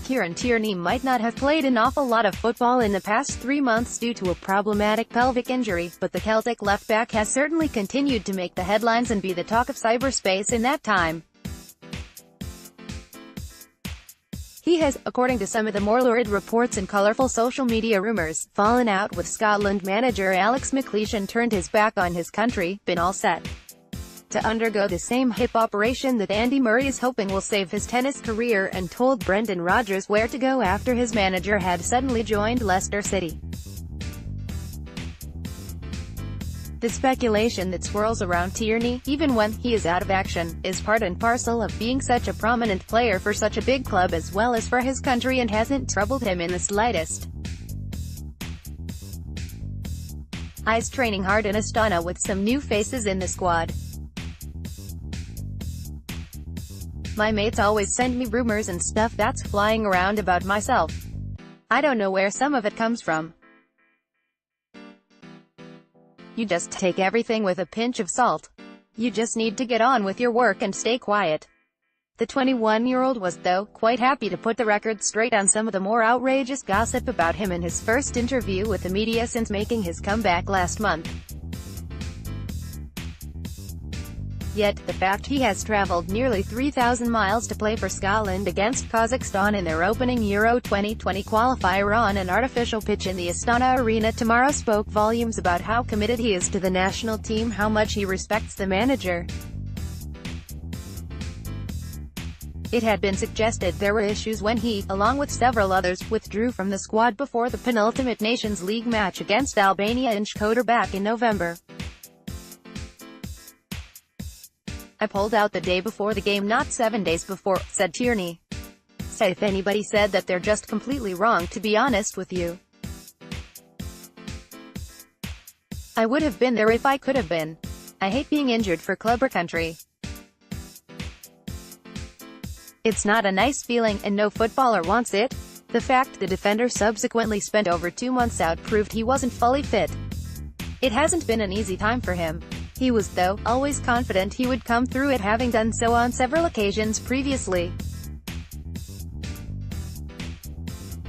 Kieran Tierney might not have played an awful lot of football in the past 3 months due to a problematic pelvic injury, but the Celtic left-back has certainly continued to make the headlines and be the talk of cyberspace in that time. He has, according to some of the more lurid reports and colourful social media rumours, fallen out with Scotland manager Alex McLeish and turned his back on his country, been all set to undergo the same hip operation that Andy Murray is hoping will save his tennis career, and told Brendan Rodgers where to go after his manager had suddenly joined Leicester City. The speculation that swirls around Tierney, even when he is out of action, is part and parcel of being such a prominent player for such a big club as well as for his country, and hasn't troubled him in the slightest. I's training hard in Astana with some new faces in the squad. My mates always send me rumors and stuff that's flying around about myself. I don't know where some of it comes from. You just take everything with a pinch of salt. You just need to get on with your work and stay quiet. The 21-year-old was, though, quite happy to put the record straight on some of the more outrageous gossip about him in his first interview with the media since making his comeback last month. Yet, the fact he has travelled nearly 3,000 miles to play for Scotland against Kazakhstan in their opening Euro 2020 qualifier on an artificial pitch in the Astana Arena tomorrow spoke volumes about how committed he is to the national team, how much he respects the manager. It had been suggested there were issues when he, along with several others, withdrew from the squad before the penultimate Nations League match against Albania in Shkodër back in November. I pulled out the day before the game, not 7 days before, said Tierney. So if anybody said that, they're just completely wrong, to be honest with you. I would have been there if I could have been. I hate being injured for club or country. It's not a nice feeling, and no footballer wants it. The fact the defender subsequently spent over 2 months out proved he wasn't fully fit. It hasn't been an easy time for him. He was, though, always confident he would come through it, having done so on several occasions previously.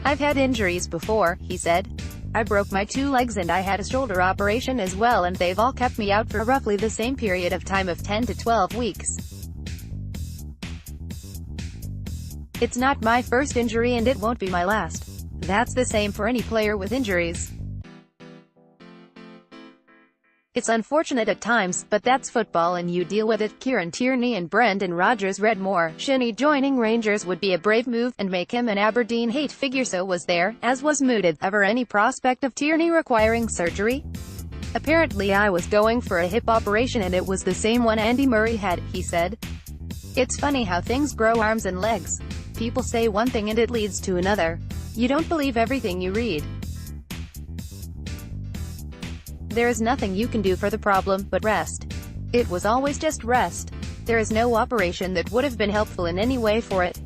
I've had injuries before, he said. I broke my 2 legs and I had a shoulder operation as well, and they've all kept me out for roughly the same period of time of 10 to 12 weeks. It's not my first injury and it won't be my last. That's the same for any player with injuries. It's unfortunate at times, but that's football and you deal with it. Kieran Tierney and Brendan Rodgers read more. Shinnie joining Rangers would be a brave move, and make him an Aberdeen hate figure. So was there, as was mooted, ever any prospect of Tierney requiring surgery? Apparently I was going for a hip operation and it was the same one Andy Murray had, he said. It's funny how things grow arms and legs. People say one thing and it leads to another. You don't believe everything you read. There is nothing you can do for the problem, but rest. It was always just rest. There is no operation that would have been helpful in any way for it.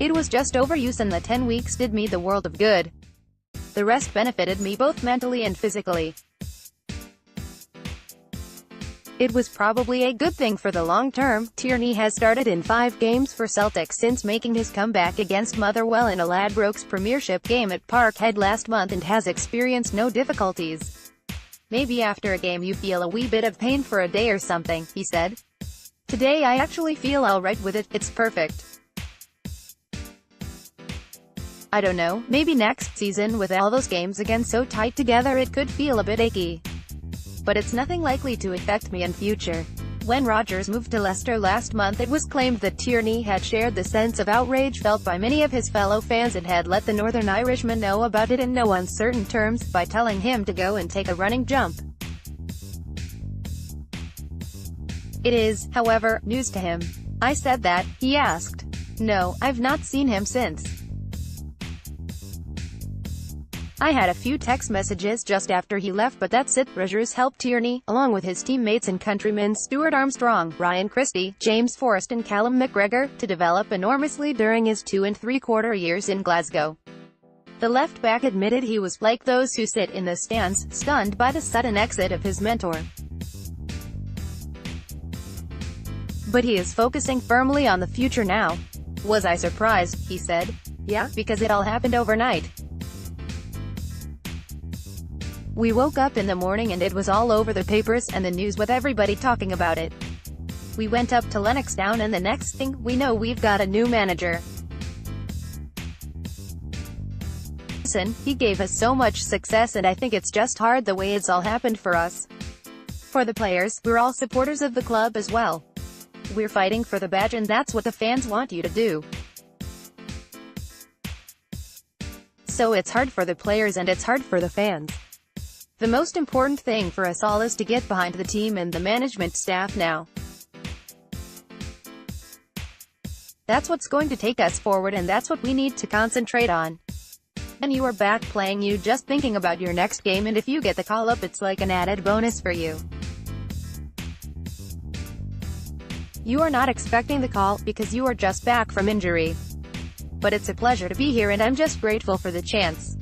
It was just overuse, and the 10 weeks did me the world of good. The rest benefited me both mentally and physically. It was probably a good thing for the long term. Tierney has started in 5 games for Celtic since making his comeback against Motherwell in a Ladbrokes Premiership game at Parkhead last month, and has experienced no difficulties. Maybe after a game you feel a wee bit of pain for a day or something, he said. Today I actually feel alright with it, it's perfect. I don't know, maybe next season with all those games again so tight together it could feel a bit achy. But it's nothing likely to affect me in future. When Rodgers moved to Leicester last month, it was claimed that Tierney had shared the sense of outrage felt by many of his fellow fans and had let the Northern Irishman know about it in no uncertain terms, by telling him to go and take a running jump. It is, however, news to him. I said that, he asked. No, I've not seen him since. I had a few text messages just after he left, but that's it. Rodgers helped Tierney, along with his teammates and countrymen Stuart Armstrong, Ryan Christie, James Forrest and Callum McGregor, to develop enormously during his 2 3/4 years in Glasgow. The left-back admitted he was like those who sit in the stands, stunned by the sudden exit of his mentor. But he is focusing firmly on the future now. Was I surprised? He said. Yeah, because it all happened overnight. We woke up in the morning and it was all over the papers and the news with everybody talking about it. We went up to Lennoxtown and the next thing we know we've got a new manager. Listen, he gave us so much success and I think it's just hard the way it's all happened for us. For the players, we're all supporters of the club as well. We're fighting for the badge and that's what the fans want you to do. So it's hard for the players and it's hard for the fans. The most important thing for us all is to get behind the team and the management staff now. That's what's going to take us forward and that's what we need to concentrate on. And you are back playing, you just thinking about your next game, and if you get the call up it's like an added bonus for you. You are not expecting the call, because you are just back from injury. But it's a pleasure to be here and I'm just grateful for the chance.